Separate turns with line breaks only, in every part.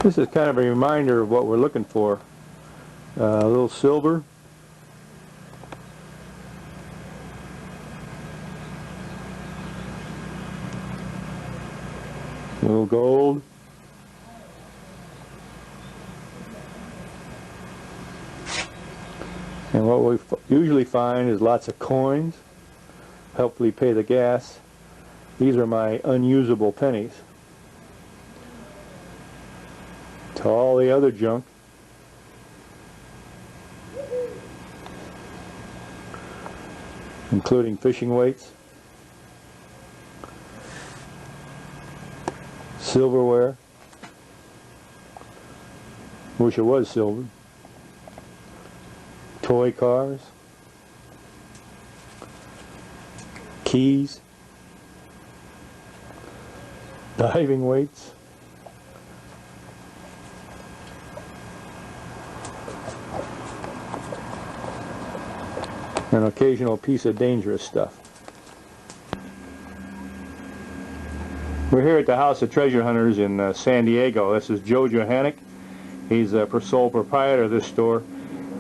This is kind of a reminder of what we're looking for. A little silver, a little gold, and what we usually find is lots of coins. Hopefully pay the gas. These are my unusable pennies. To all the other junk, including fishing weights, silverware, wish it was silver, toy cars, keys, diving weights, an occasional piece of dangerous stuff. We're here at the House of Treasure Hunters in San Diego. This is Joe Johannick. He's the sole proprietor of this store,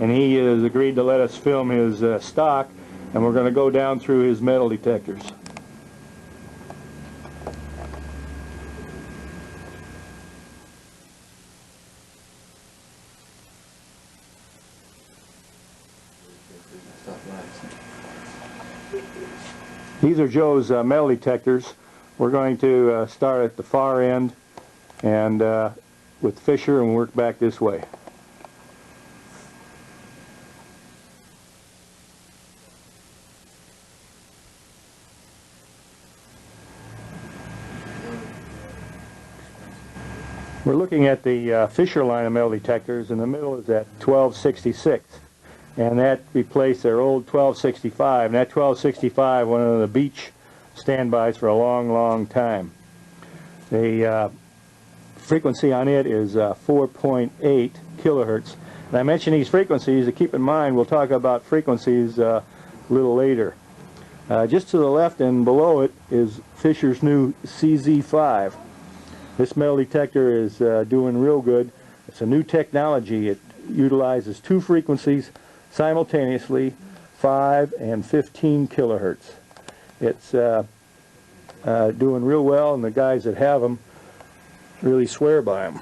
and he has agreed to let us film his stock, and we're going to go down through his metal detectors. These are Joe's metal detectors. We're going to start at the far end and with Fisher and work back this way. We're looking at the Fisher line of metal detectors. In the middle is that 1266, and that replaced their old 1265. And that 1265, one of the beach standbys for a long, long time. The frequency on it is 4.8 kilohertz. And I mention these frequencies to keep in mind. We'll talk about frequencies a little later. Just to the left and below it is Fisher's new CZ5. This metal detector is doing real good. It's a new technology. It utilizes two frequencies simultaneously, 5 and 15 kilohertz. It's doing real well, and the guys that have them really swear by them.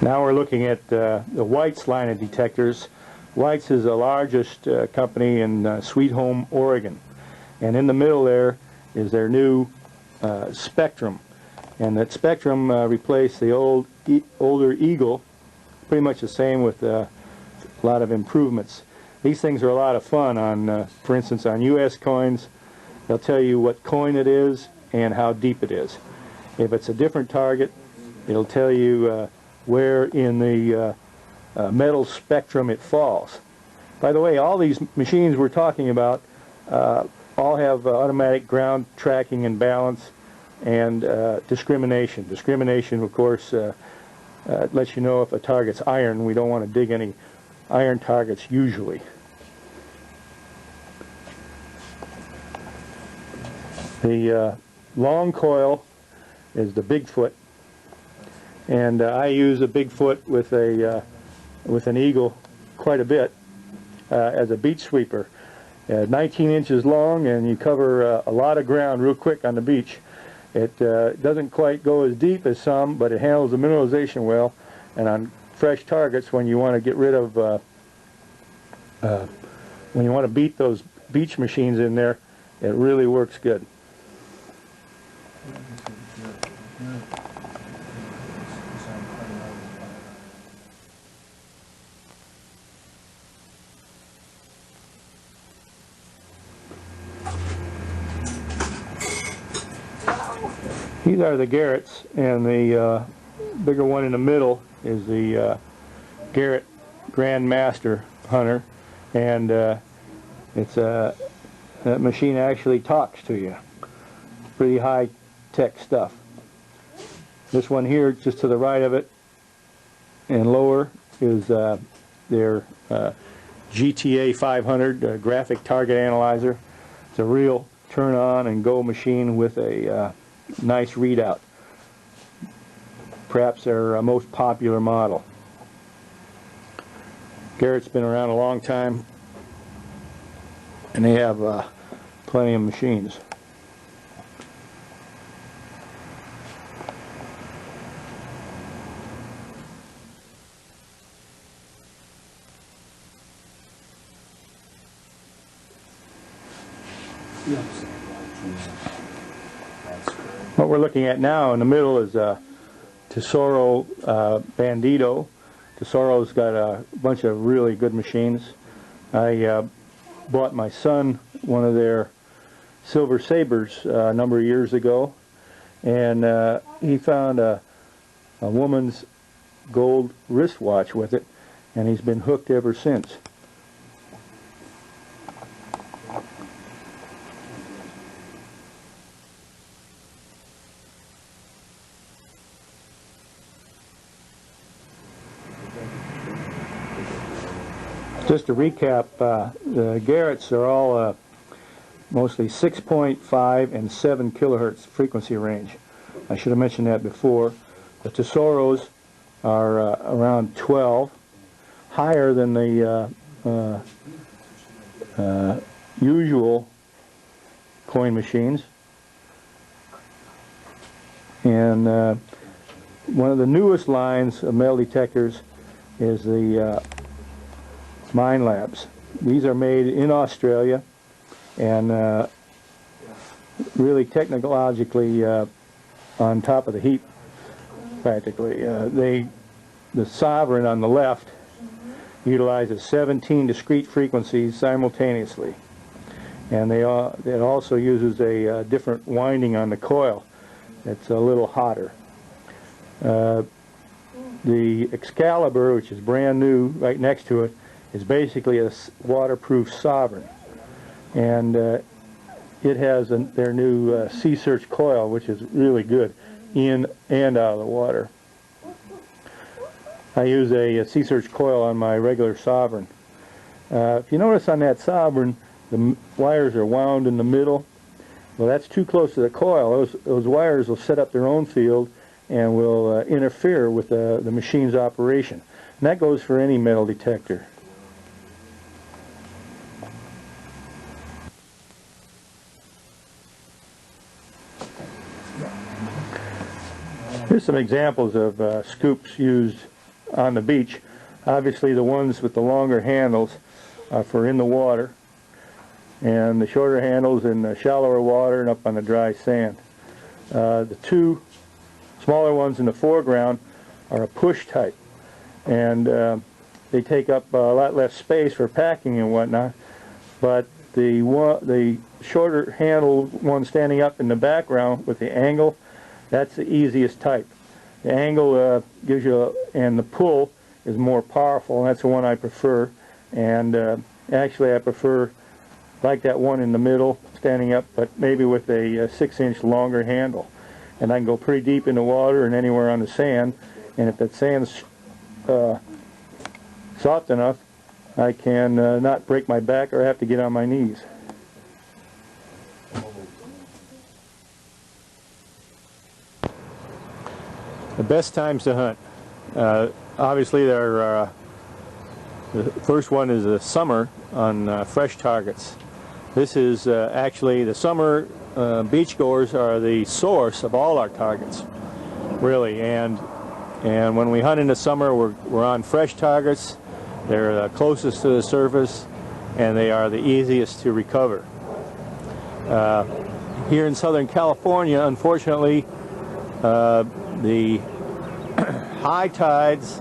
Now we're looking at the White's line of detectors. White's is the largest company in Sweet Home, Oregon. And in the middle there is their new Spectrum. And that Spectrum replaced the older Eagle, pretty much the same with a lot of improvements. These things are a lot of fun on, for instance, on U.S. coins. They'll tell you what coin it is and how deep it is. If it's a different target, it'll tell you where in the metal spectrum it falls. By the way, all these machines we're talking about all have automatic ground tracking and balance and discrimination. Discrimination, of course, lets you know if a target's iron. We don't want to dig any iron targets usually. The long coil is the Bigfoot, and I use a Bigfoot with an Eagle quite a bit as a beach sweeper. 19 inches long, and you cover a lot of ground real quick on the beach. It doesn't quite go as deep as some, but it handles the mineralization well, and on fresh targets, when you want to get rid of when you want to beat those beach machines in there, it really works good. These are the Garretts, and the bigger one in the middle is the Garrett Grandmaster Hunter, and it's that machine actually talks to you. Pretty high-tech stuff. This one here, just to the right of it, and lower is their GTA 500 graphic target analyzer. It's a real turn on and go machine with a nice readout. Perhaps their most popular model. Garrett's been around a long time, and they have plenty of machines. What we're looking at now in the middle is Tesoro Bandito. Tesoro's got a bunch of really good machines. I bought my son one of their Silver Sabres a number of years ago, and he found a woman's gold wristwatch with it, and he's been hooked ever since. Just to recap, the Garretts are all mostly 6.5 and 7 kilohertz frequency range. I should have mentioned that before. The Tesoros are around 12, higher than the usual coin machines. And one of the newest lines of metal detectors is the Mine Labs. These are made in Australia and really technologically on top of the heap, practically. The Sovereign on the left utilizes 17 discrete frequencies simultaneously, and it also uses a different winding on the coil. It's a little hotter. The Excalibur, which is brand new, right next to it, is basically a waterproof Sovereign, and it has their new Sea Search coil, which is really good in and out of the water. I use a Sea Search coil on my regular Sovereign. If you notice on that Sovereign, the wires are wound in the middle. Well, that's too close to the coil. Those wires will set up their own field and will interfere with the machine's operation. And that goes for any metal detector. Here's some examples of scoops used on the beach. Obviously the ones with the longer handles are for in the water, and the shorter handles in the shallower water and up on the dry sand. The two smaller ones in the foreground are a push type, and they take up a lot less space for packing and whatnot, but the shorter handle one standing up in the background with the angle, that's the easiest type. The angle gives you, and the pull is more powerful, and that's the one I prefer. And actually I prefer like that one in the middle, standing up, but maybe with a 6-inch longer handle. And I can go pretty deep in the water and anywhere on the sand, and if that sand's soft enough, I can not break my back or have to get on my knees. The best times to hunt. Obviously, the first one is the summer on fresh targets. This is actually the summer beachgoers are the source of all our targets, really. And when we hunt in the summer, we're on fresh targets. They're closest to the surface, and they are the easiest to recover. Here in Southern California, unfortunately, the high tides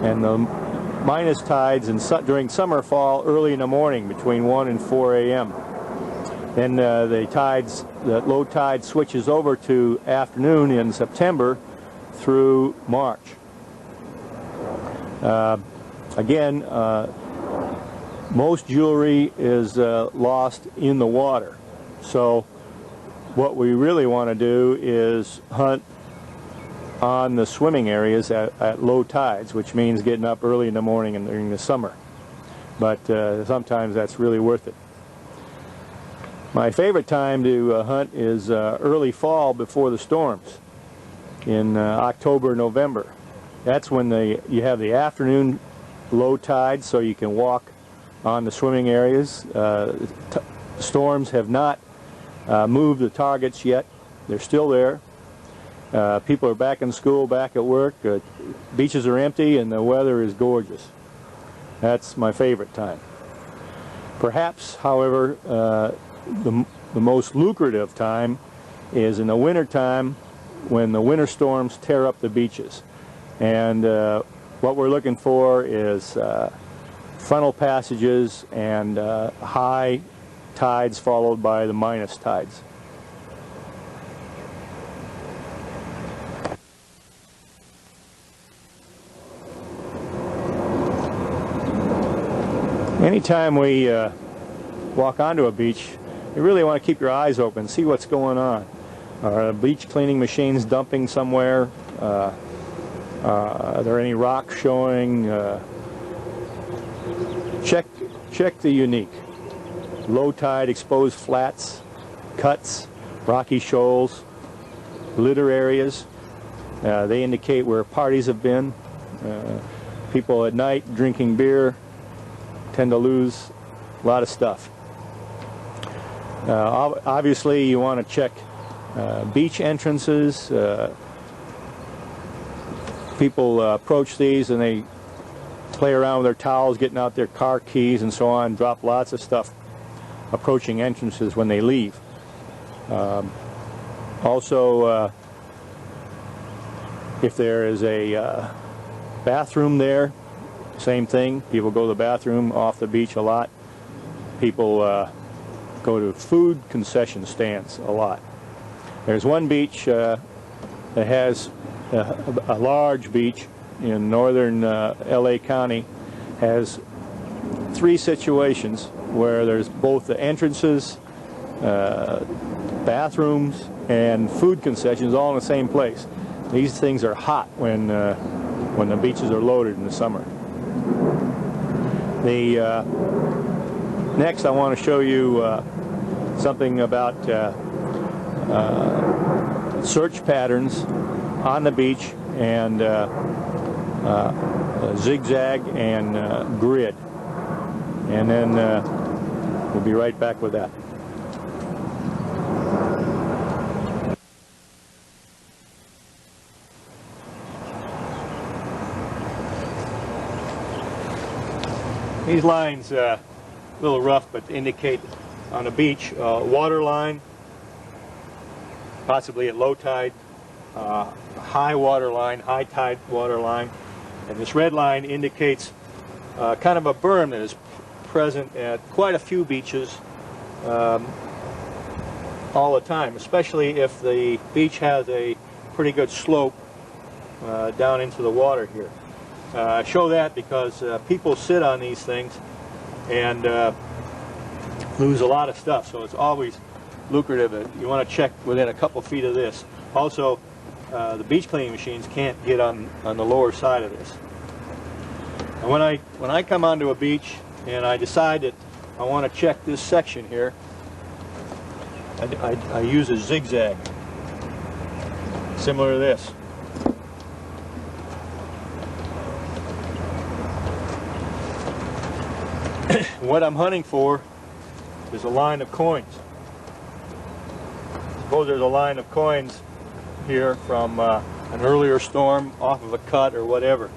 and the minus tides during summer fall early in the morning between 1 and 4 a.m. Then the low tide switches over to afternoon in September through March. Again, most jewelry is lost in the water. So what we really want to do is hunt on the swimming areas at low tides, which means getting up early in the morning and during the summer. But sometimes that's really worth it. My favorite time to hunt is early fall before the storms, in October, November. That's when you have the afternoon low tide, so you can walk on the swimming areas. Storms have not moved the targets yet. They're still there. People are back in school, back at work. Beaches are empty and the weather is gorgeous. That's my favorite time. Perhaps, however, the most lucrative time is in the winter time, when the winter storms tear up the beaches. And what we're looking for is frontal passages and high tides followed by the minus tides. Anytime we walk onto a beach, you really want to keep your eyes open, see what's going on. Are beach cleaning machines dumping somewhere? Are there any rocks showing? Check the unique. Low tide exposed flats, cuts, rocky shoals, litter areas. They indicate where parties have been. People at night drinking beer tend to lose a lot of stuff. Obviously you want to check beach entrances. People approach these and they play around with their towels, getting out their car keys and so on, drop lots of stuff approaching entrances when they leave. Also, if there is a bathroom there, same thing. People go to the bathroom off the beach a lot. People go to food concession stands a lot. There's one beach that has a large beach in northern LA County, has 3 situations where there's both the entrances, bathrooms, and food concessions all in the same place. These things are hot when the beaches are loaded in the summer. Next I want to show you something about search patterns on the beach and zigzag and grid. And then we'll be right back with that. These lines, a little rough, but indicate on a beach water line, possibly at low tide, high water line, high tide water line, and this red line indicates kind of a berm that is present at quite a few beaches all the time, especially if the beach has a pretty good slope down into the water here. I show that because people sit on these things and lose a lot of stuff, so it's always lucrative. You want to check within a couple feet of this. Also, the beach cleaning machines can't get on the lower side of this. And when I come onto a beach and I decide that I want to check this section here, I use a zigzag, similar to this. What I'm hunting for is a line of coins. Suppose there's a line of coins here from an earlier storm, off of a cut or whatever.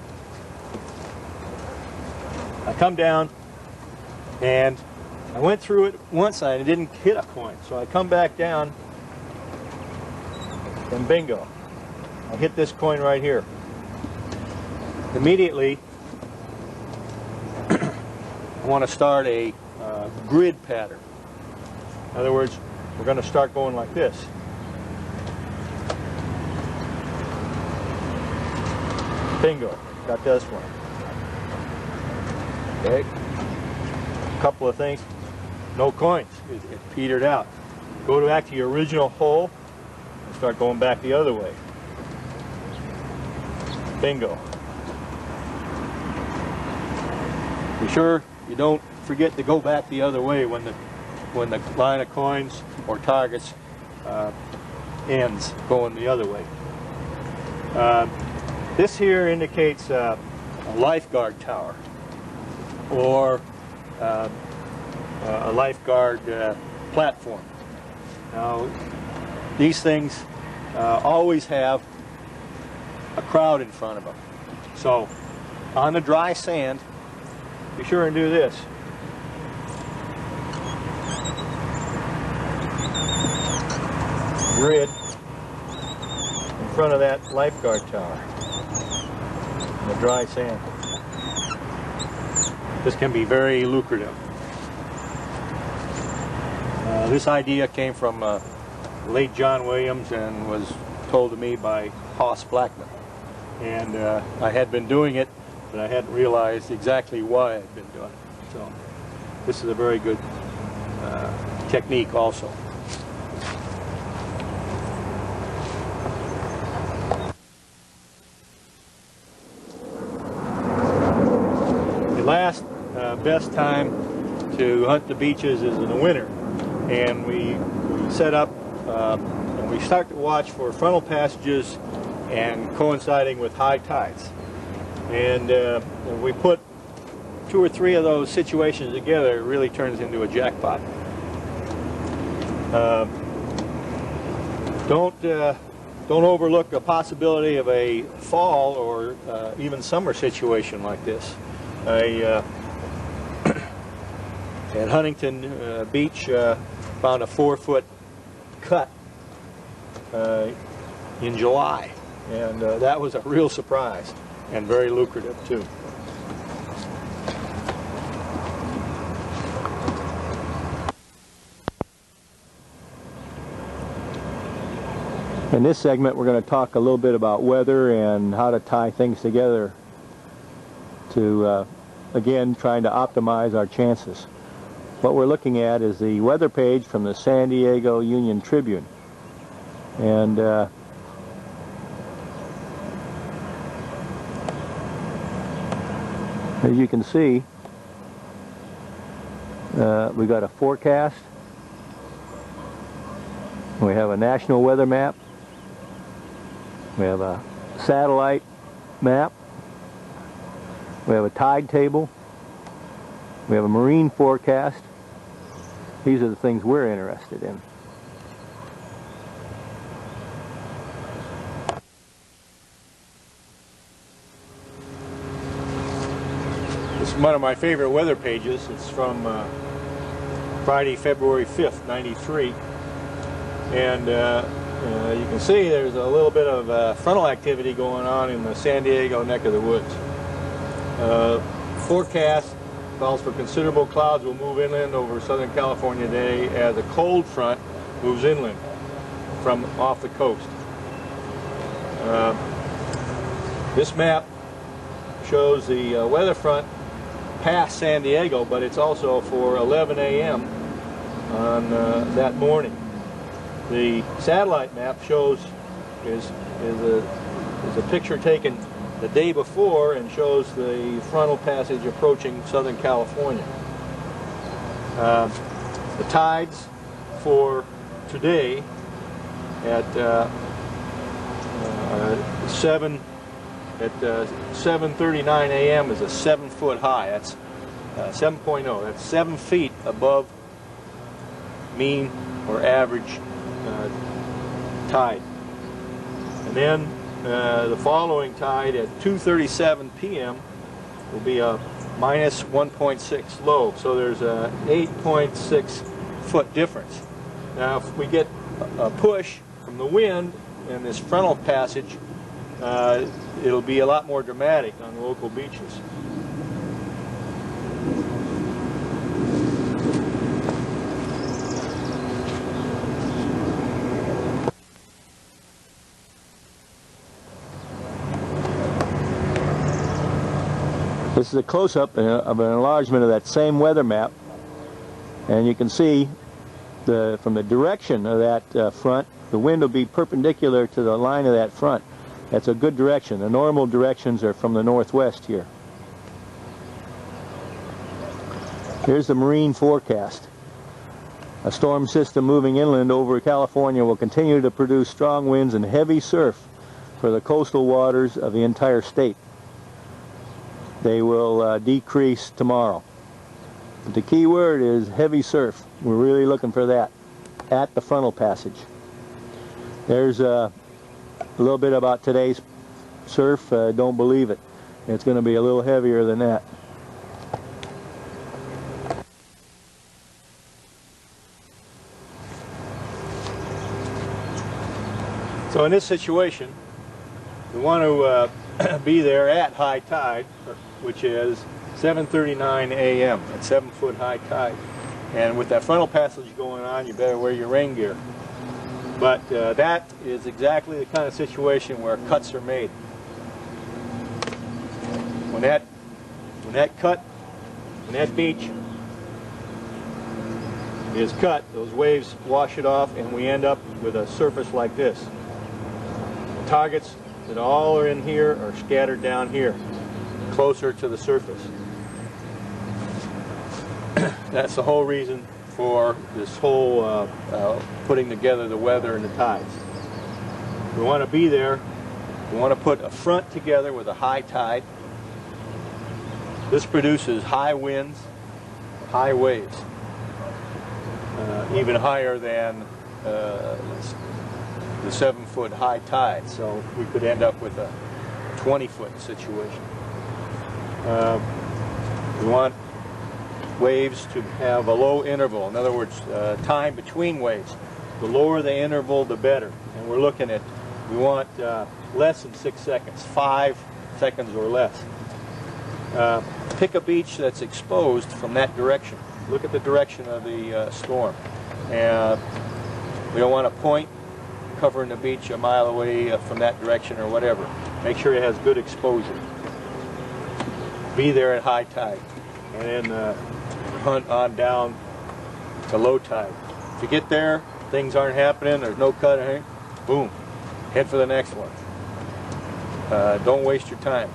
I come down and I went through it once and I didn't hit a coin, so I come back down and bingo, I hit this coin right here. Immediately I want to start a grid pattern. In other words, we're going to start going like this. Bingo, got this one. Okay, a couple of things, no coins, it petered out. Go back to your original hole and start going back the other way. Bingo. Be sure you don't forget to go back the other way when the line of coins or targets ends going the other way. This here indicates a lifeguard tower or a lifeguard platform. Now, these things always have a crowd in front of them. So, on the dry sand, be sure and do this. Grid in front of that lifeguard tower in the dry sand. This can be very lucrative. This idea came from late John Williams and was told to me by Hoss Blackman. And I had been doing it, but I hadn't realized exactly why I'd been doing it. So this is a very good technique also. The last best time to hunt the beaches is in the winter, and we set up and we start to watch for frontal passages and coinciding with high tides. And when we put 2 or 3 of those situations together, it really turns into a jackpot. Don't overlook the possibility of a fall or even summer situation like this. At Huntington Beach, found a 4-foot cut in July, and that was a real surprise and very lucrative too. In this segment, we're going to talk a little bit about weather and how to tie things together to, again, trying to optimize our chances. What we're looking at is the weather page from the San Diego Union Tribune. And as you can see, we've got a forecast. We have a national weather map. We have a satellite map. We have a tide table. We have a marine forecast. These are the things we're interested in. This is one of my favorite weather pages. It's from Friday, February 5th, '93. And you can see there's a little bit of frontal activity going on in the San Diego neck of the woods. Forecast calls for considerable clouds will move inland over Southern California today as a cold front moves inland from off the coast. This map shows the weather front past San Diego, but it's also for 11 a.m. on that morning. The satellite map shows is a picture taken the day before and shows the frontal passage approaching Southern California. The tides for today at 7:39 a.m. is a 7-foot high. That's 7.0. That's 7 feet above mean or average tide. And then the following tide at 2:37 p.m. will be a minus 1.6 low. So there's a 8.6 foot difference. Now if we get a push from the wind in this frontal passage, it'll be a lot more dramatic on local beaches. This is a close-up of an enlargement of that same weather map, and you can see from the direction of that front, the wind will be perpendicular to the line of that front. That's a good direction. The normal directions are from the northwest here. Here's the marine forecast. A storm system moving inland over California will continue to produce strong winds and heavy surf for the coastal waters of the entire state. They will decrease tomorrow. But the key word is heavy surf. We're really looking for that at the frontal passage. There's a little bit about today's surf. Don't believe it. It's going to be a little heavier than that. So in this situation, we want to be there at high tide, which is 7:39 a.m. at 7-foot high tide. And with that frontal passage going on, you better wear your rain gear. But that is exactly the kind of situation where cuts are made. When that beach is cut, those waves wash it off, and we end up with a surface like this. Targets that all are in here are scattered down here, closer to the surface. That's the whole reason for this whole putting together the weather and the tides. We want to be there. We want to put a front together with a high tide. This produces high winds, high waves, even higher than the 7-foot high tide, so we could end up with a 20-foot situation. We want waves to have a low interval. In other words, time between waves. The lower the interval, the better. And we're looking at, we want less than 6 seconds, 5 seconds or less. Pick a beach that's exposed from that direction. Look at the direction of the storm. And we don't want to point covering the beach a mile away from that direction or whatever. Make sure it has good exposure. Be there at high tide, and then hunt on down to low tide. If you get there, things aren't happening, there's no cut or anything, boom, head for the next one. Don't waste your time.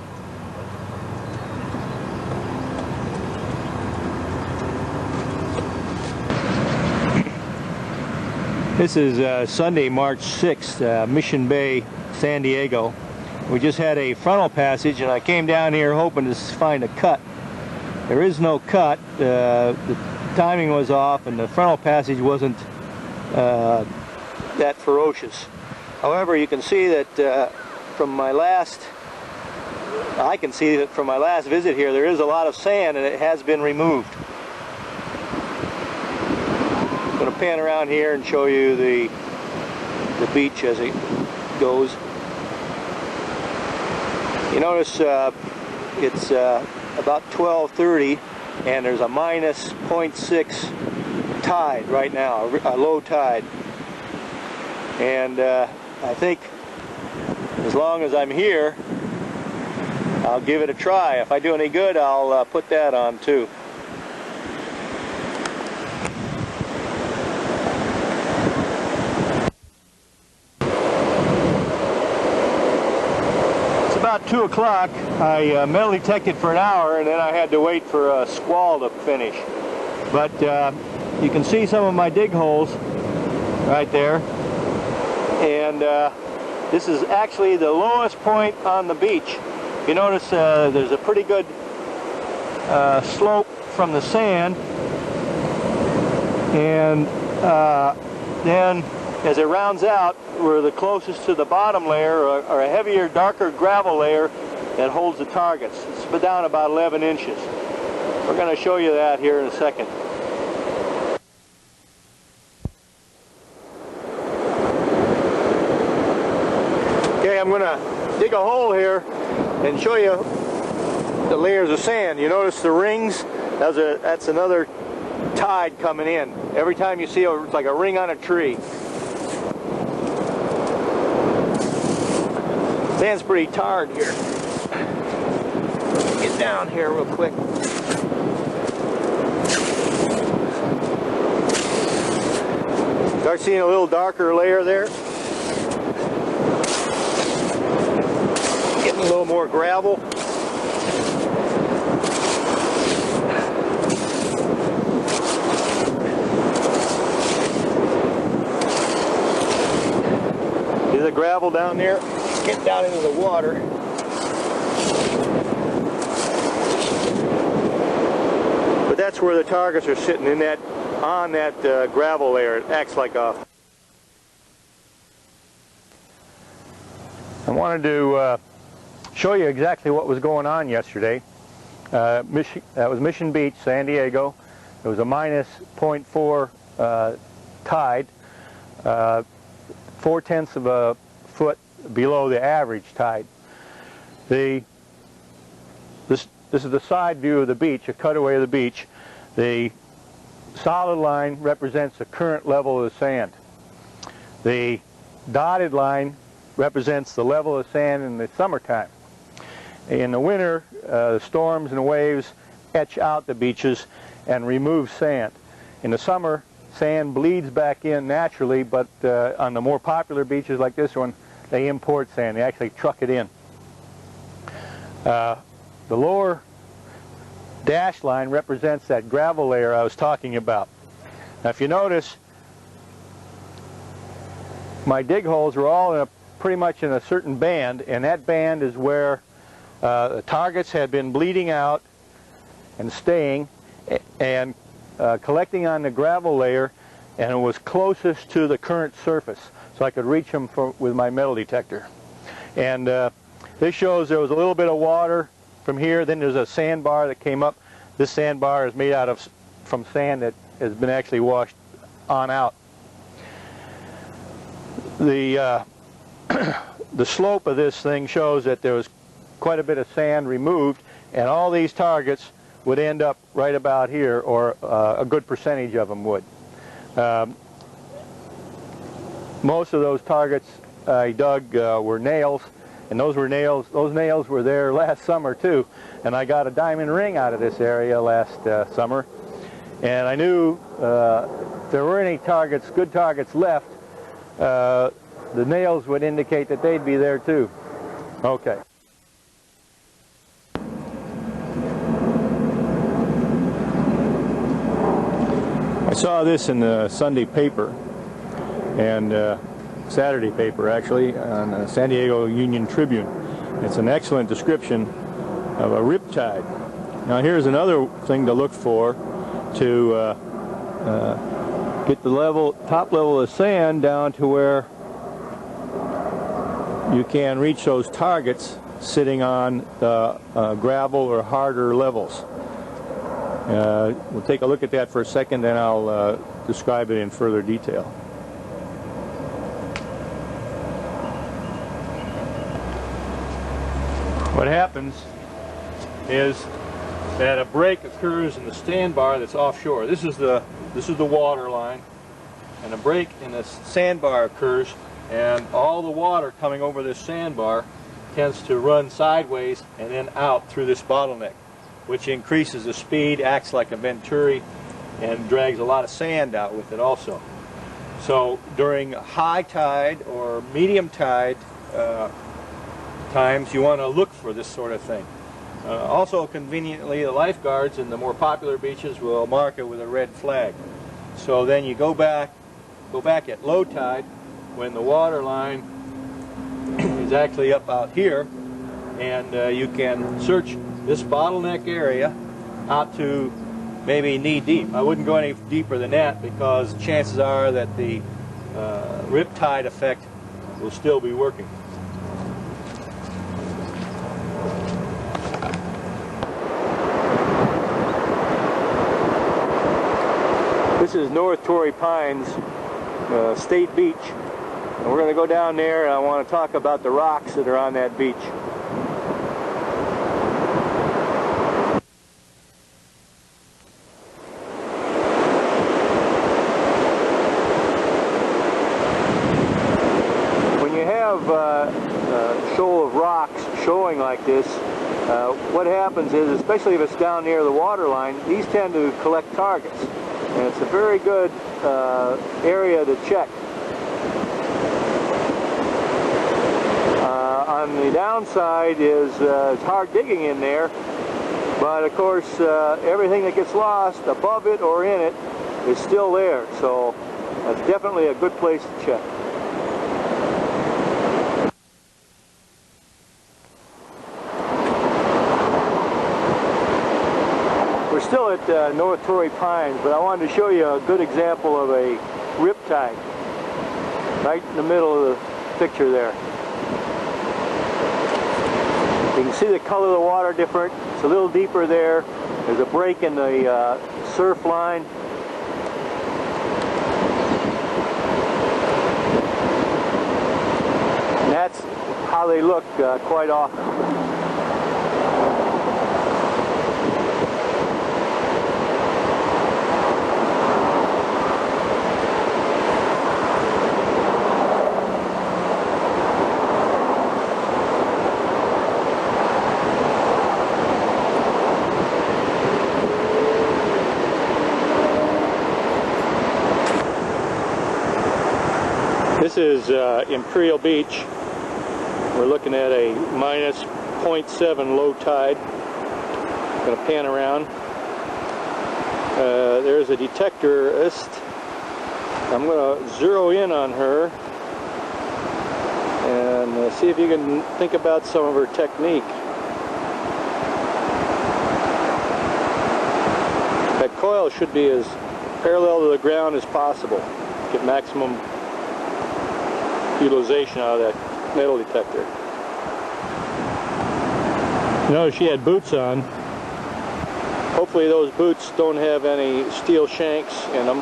This is Sunday, March 6th, Mission Bay, San Diego. We just had a frontal passage, and I came down here hoping to find a cut. There is no cut. The timing was off, and the frontal passage wasn't that ferocious. However, you can see that from my last visit here, there is a lot of sand, and it has been removed. I'm going to pan around here and show you the beach as it goes. You notice it's about 12:30, and there's a minus 0.6 tide right now, a low tide. And I think as long as I'm here, I'll give it a try. If I do any good, I'll put that on too. About 2 o'clock, I metal detected for an hour, and then I had to wait for a squall to finish. But you can see some of my dig holes right there, and this is actually the lowest point on the beach. You notice there's a pretty good slope from the sand, and then as it rounds out, we're the closest to the bottom layer, or a heavier, darker gravel layer that holds the targets. It's down about 11 inches. We're going to show you that here in a second. Okay, I'm going to dig a hole here and show you the layers of sand. You notice the rings? That's another tide coming in. Every time you see it, it's like a ring on a tree. Sand's pretty tarred here. Get down here real quick. Start seeing a little darker layer there. little more gravel. See the gravel down there? Get down into the water. But that's where the targets are sitting, in that, on that gravel layer. It acts like a... I wanted to show you exactly what was going on yesterday. That was Mission Beach, San Diego. It was a minus 0.4 tide, 0.4 of a foot below the average tide. This is the side view of the beach, a cutaway of the beach. The solid line represents the current level of the sand. The dotted line represents the level of sand in the summertime. In the winter, the storms and the waves etch out the beaches and remove sand. In the summer, sand bleeds back in naturally, but on the more popular beaches like this one, they import sand. They actually truck it in. The lower dashed line represents that gravel layer I was talking about. Now if you notice, my dig holes were all pretty much in a certain band, and that band is where the targets had been bleeding out and staying and collecting on the gravel layer, and it was closest to the current surface, so I could reach them with my metal detector. And this shows there was a little bit of water from here, then there's a sandbar that came up. This sandbar is made out of from sand that has been actually washed on out. The the slope of this thing shows that there was quite a bit of sand removed, and all these targets would end up right about here, or a good percentage of them would. Most of those targets I dug were nails, and those nails were there last summer too, and I got a diamond ring out of this area last summer, and I knew if there were any targets, good targets left, the nails would indicate that they'd be there too. Okay. I saw this in the Sunday paper, and Saturday paper actually, on the San Diego Union Tribune. It's an excellent description of a riptide. Now here's another thing to look for to get the top level of sand down to where you can reach those targets sitting on the gravel or harder levels. We'll take a look at that for a second, then I'll describe it in further detail. What happens is that a break occurs in the sandbar that's offshore. This is the water line, and a break in the sandbar occurs, and all the water coming over this sandbar tends to run sideways and then out through this bottleneck, which increases the speed, acts like a venturi, and drags a lot of sand out with it also. So during high tide or medium tide times, you want to look for this sort of thing. Also conveniently, the lifeguards in the more popular beaches will mark it with a red flag. So then you go back at low tide, when the water line is actually up out here, and you can search this bottleneck area out to maybe knee deep. I wouldn't go any deeper than that, because chances are that the riptide effect will still be working. This is North Torrey Pines State Beach, and we're going to go down there, and I want to talk about the rocks that are on that beach. When you have a shoal of rocks showing like this, what happens is, especially if it's down near the water line, these tend to collect targets. And it's a very good area to check. on the downside is it's hard digging in there, but of course everything that gets lost above it or in it is still there, so that's definitely a good place to check. We're still at North Torrey Pines, but I wanted to show you a good example of a riptide right in the middle of the picture there. You can see the color of the water different. It's a little deeper there. There's a break in the surf line. And that's how they look quite often. This is Imperial Beach. We're looking at a minus 0.7 low tide. Going to pan around. There's a detectorist. I'm going to zero in on her and see if you can think about some of her technique. That coil should be as parallel to the ground as possible. Get maximum utilization out of that metal detector. Notice she had boots on. Hopefully those boots don't have any steel shanks in them.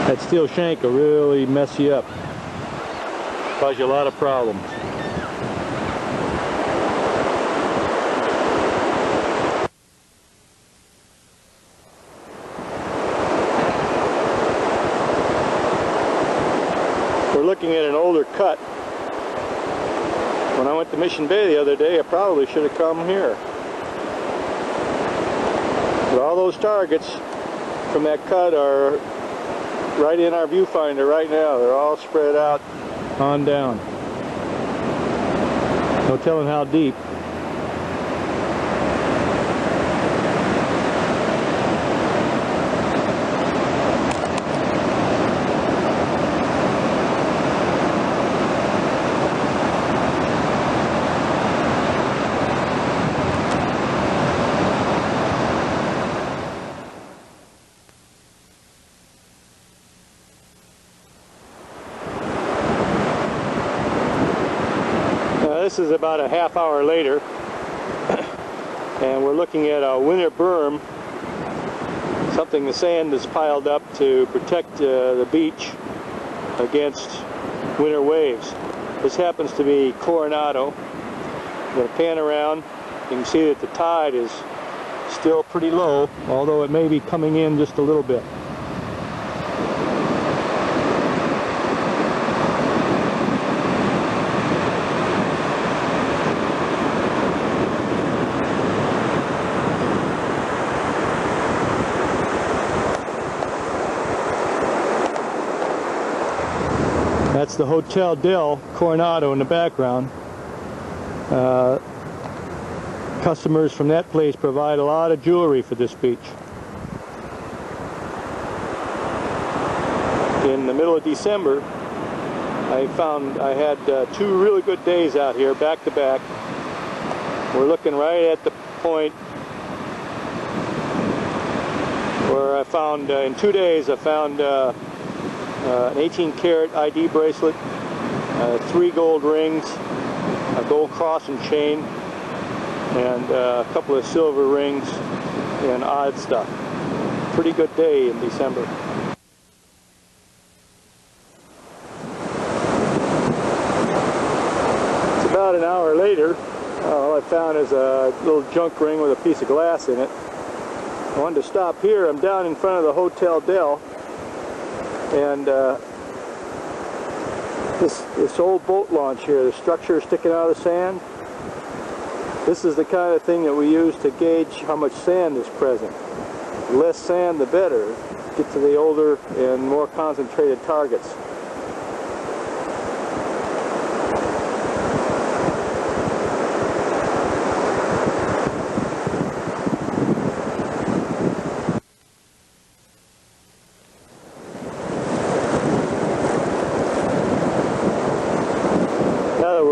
That steel shank will really mess you up. Cause you a lot of problems. We're looking at an older cut. When I went to Mission Bay the other day, I probably should have come here. But all those targets from that cut are right in our viewfinder right now. They're all spread out on down. No telling how deep. This is about a half hour later, and we're looking at a winter berm, something the sand is piled up to protect the beach against winter waves. This happens to be Coronado. I'm going to pan around. You can see that the tide is still pretty low, although it may be coming in just a little bit. That's the Hotel Del Coronado in the background. Customers from that place provide a lot of jewelry for this beach. In the middle of December, I had 2 really good days out here back to back. We're looking right at the point where I found, in 2 days, I found an 18-karat ID bracelet, 3 gold rings, a gold cross and chain, and a couple of silver rings and odd stuff. Pretty good day in December. It's about an hour later. All I found is a little junk ring with a piece of glass in it. I wanted to stop here. I'm down in front of the Hotel Del. And this old boat launch here, the structure sticking out of the sand, this is the kind of thing that we use to gauge how much sand is present. The less sand, the better. get to the older and more concentrated targets.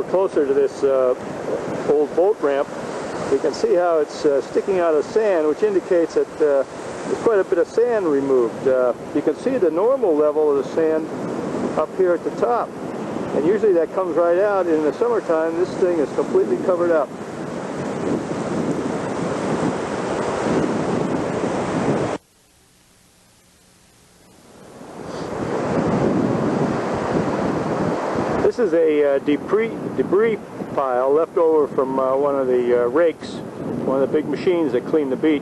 Closer to this old boat ramp, we can see how it's sticking out of sand, which indicates that there's quite a bit of sand removed. You can see the normal level of the sand up here at the top, and usually that comes right out. In the summertime, this thing is completely covered up. This is a debris pile left over from one of the rakes, one of the big machines that clean the beach.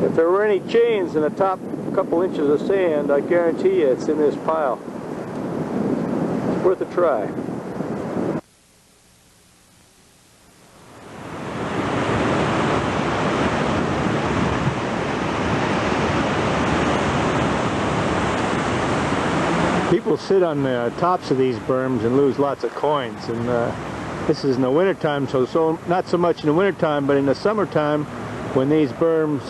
If there were any chains in the top couple inches of sand, I guarantee you it's in this pile. It's worth a try. People sit on the tops of these berms and lose lots of coins, and this is in the wintertime, so not so much in the wintertime, but in the summertime when these berms,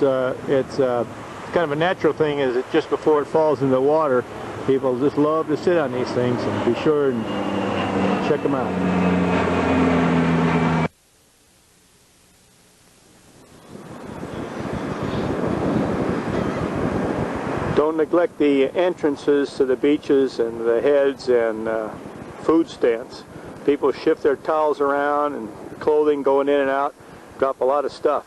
it's kind of a natural thing, is that just before it falls into the water, people just love to sit on these things, and be sure and check them out. Don't neglect the entrances to the beaches and the heads and food stands. People shift their towels around and clothing going in and out, drop a lot of stuff.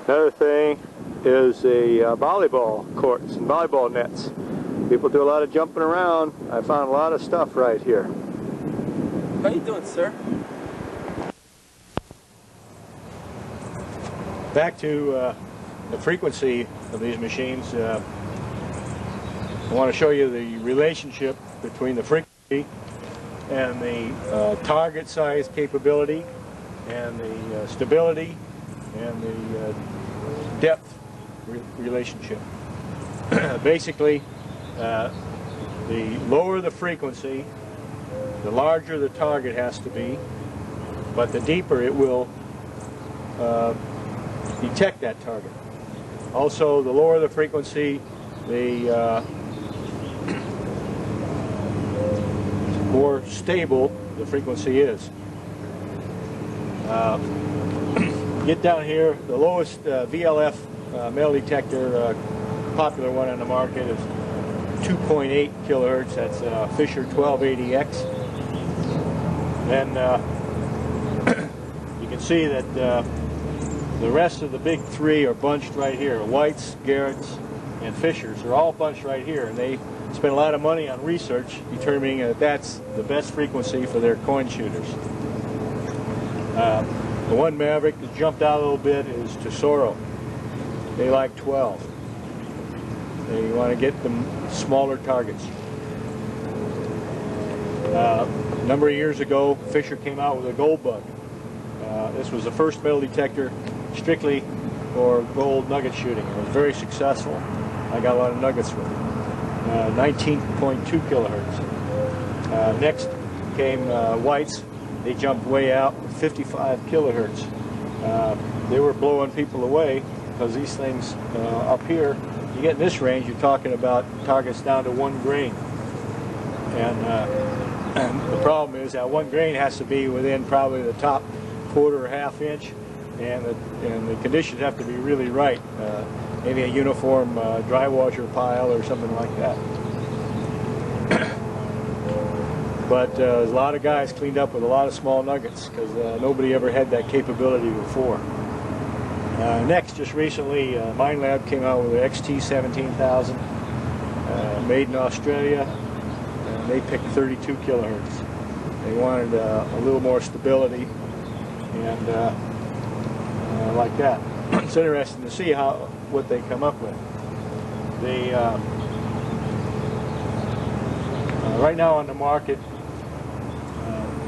Another thing is the volleyball courts and volleyball nets. People do a lot of jumping around. I found a lot of stuff right here.
How you doing, sir?
Back to the frequency of these machines. I want to show you the relationship between the frequency and the target size capability and the stability and the depth relationship. Basically, the lower the frequency, the larger the target has to be, but the deeper it will detect that target. Also, the lower the frequency, the more stable the frequency is. Get down here, the lowest VLF metal detector, popular one on the market, is 2.8 kilohertz. That's Fisher 1280X. Then you can see that the rest of the big three are bunched right here. Whites, Garrett's, and Fishers are all bunched right here, and they spend a lot of money on research determining that that's the best frequency for their coin shooters. The one Maverick that jumped out a little bit is Tesoro. They like 12. They want to get them smaller targets. A number of years ago, Fisher came out with a gold bug. This was the first metal detector strictly for gold nugget shooting. It was very successful. I got a lot of nuggets with it. 19.2 kilohertz. Next came whites. They jumped way out with 55 kilohertz. They were blowing people away because these things up here, you get in this range, you're talking about targets down to 1 grain. And the problem is that 1 grain has to be within probably the top quarter or half inch, and the conditions have to be really right. Maybe a uniform dry washer pile or something like that. But there's a lot of guys cleaned up with a lot of small nuggets because nobody ever had that capability before. Next, just recently, Mine Lab came out with an XT 17000, made in Australia, and they picked 32 kilohertz. They wanted a little more stability, and like that. It's interesting to see what they come up with. They right now on the market,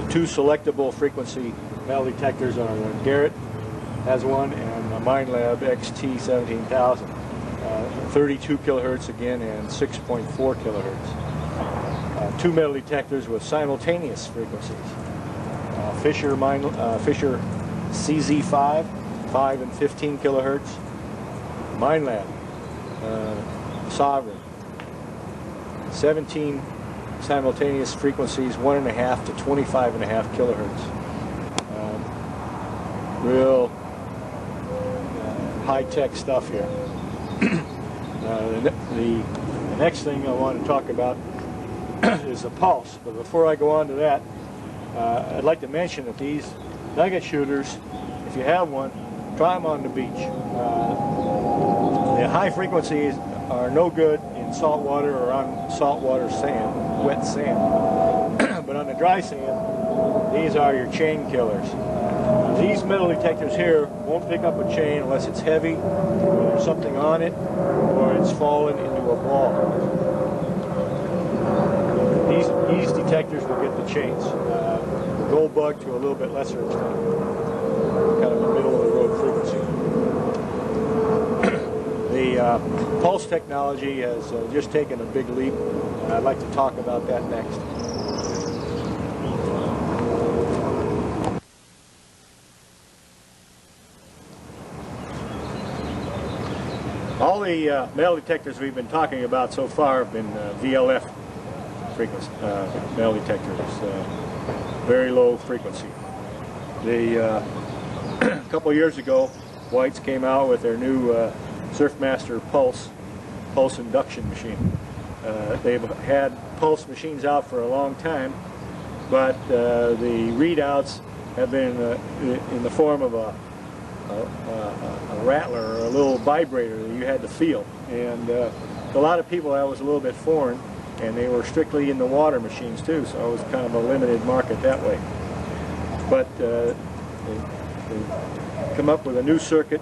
the two selectable frequency metal detectors are Garrett has one, and the Mine Lab XT 17000. 32 kilohertz again, and 6.4 kilohertz. Two metal detectors with simultaneous frequencies. Fisher CZ5, 5 and 15 kilohertz. MineLab, Sovereign, 17 simultaneous frequencies, 1.5 to 25.5 kilohertz. Real high-tech stuff here. The next thing I want to talk about is the pulse. But before I go on to that, I'd like to mention that these nugget shooters, if you have one, try them on the beach. The high frequencies are no good in salt water or on saltwater sand, wet sand. But on the dry sand, these are your chain killers. These metal detectors here won't pick up a chain unless it's heavy, or there's something on it, or it's fallen into a ball. These detectors will get the chains. The gold bug to a little bit lesser extent. Kind of a middle-of-the-road frequency. The pulse technology has just taken a big leap, and I'd like to talk about that next. All the metal detectors we've been talking about so far have been VLF frequency metal detectors, very low frequency. A couple of years ago, White's came out with their new Surfmaster pulse induction machine. They've had pulse machines out for a long time, but the readouts have been in the form of a rattler or a little vibrator that you had to feel, and to a lot of people that was a little bit foreign, and they were strictly in the water machines too, so it was kind of a limited market that way. But they come up with a new circuit,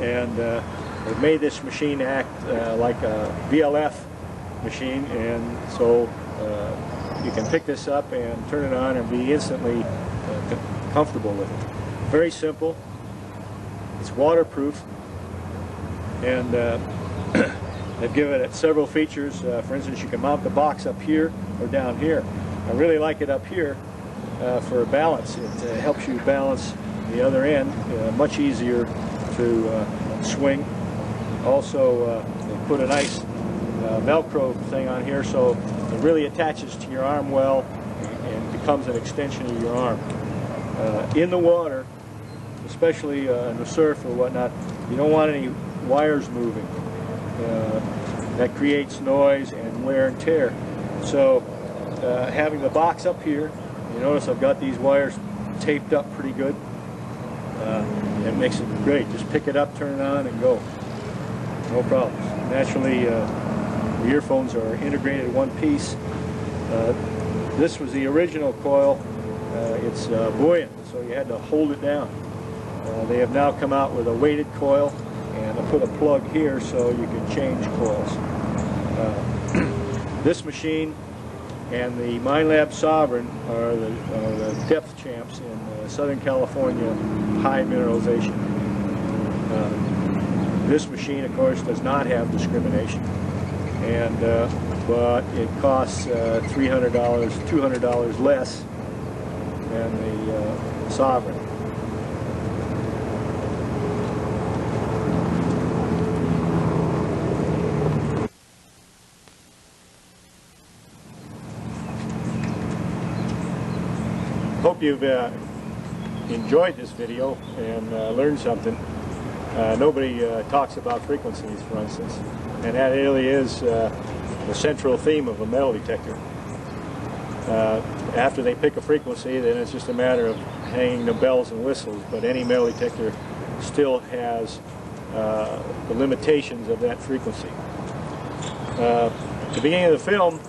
and they've made this machine act like a VLF machine, and so you can pick this up and turn it on and be instantly comfortable with it. Very simple. It's waterproof, and they've given it several features. For instance, you can mount the box up here or down here. I really like it up here for balance. It helps you balance the other end, much easier to swing. Also, they put a nice Velcro thing on here, so it really attaches to your arm well and becomes an extension of your arm. In the water, especially in the surf or whatnot, you don't want any wires moving. That creates noise and wear and tear. So having the box up here, you notice I've got these wires taped up pretty good. It makes it great. Just pick it up, turn it on, and go. No problems. Naturally, the earphones are integrated in one piece. This was the original coil. It's buoyant, so you had to hold it down. They have now come out with a weighted coil, and I put a plug here so you can change coils. This machine and the MineLab Sovereign are the depth champs in Southern California high mineralization. This machine, of course, does not have discrimination, and but it costs $300, $200 less than the Sovereign. Hope you've enjoyed this video and learned something. Nobody talks about frequencies, for instance, and that really is the central theme of a metal detector. After they pick a frequency, then it's just a matter of hanging the bells and whistles, but any metal detector still has the limitations of that frequency. At the beginning of the film,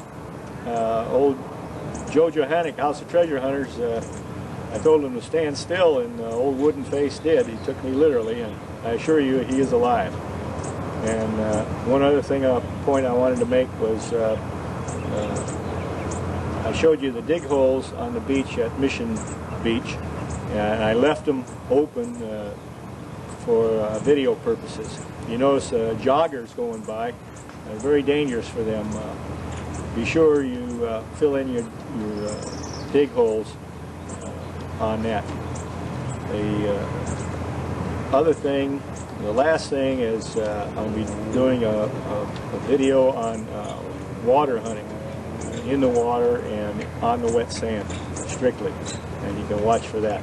old Joe Johannick, House of Treasure Hunters, I told him to stand still, and old Wooden Face did. He took me literally, and I assure you he is alive. And one other point I wanted to make was I showed you the dig holes on the beach at Mission Beach, and I left them open for video purposes. You notice joggers going by, very dangerous for them. Be sure you fill in your dig holes on that. The last thing is I'll be doing a video on water hunting in the water and on the wet sand strictly, and you can watch for that.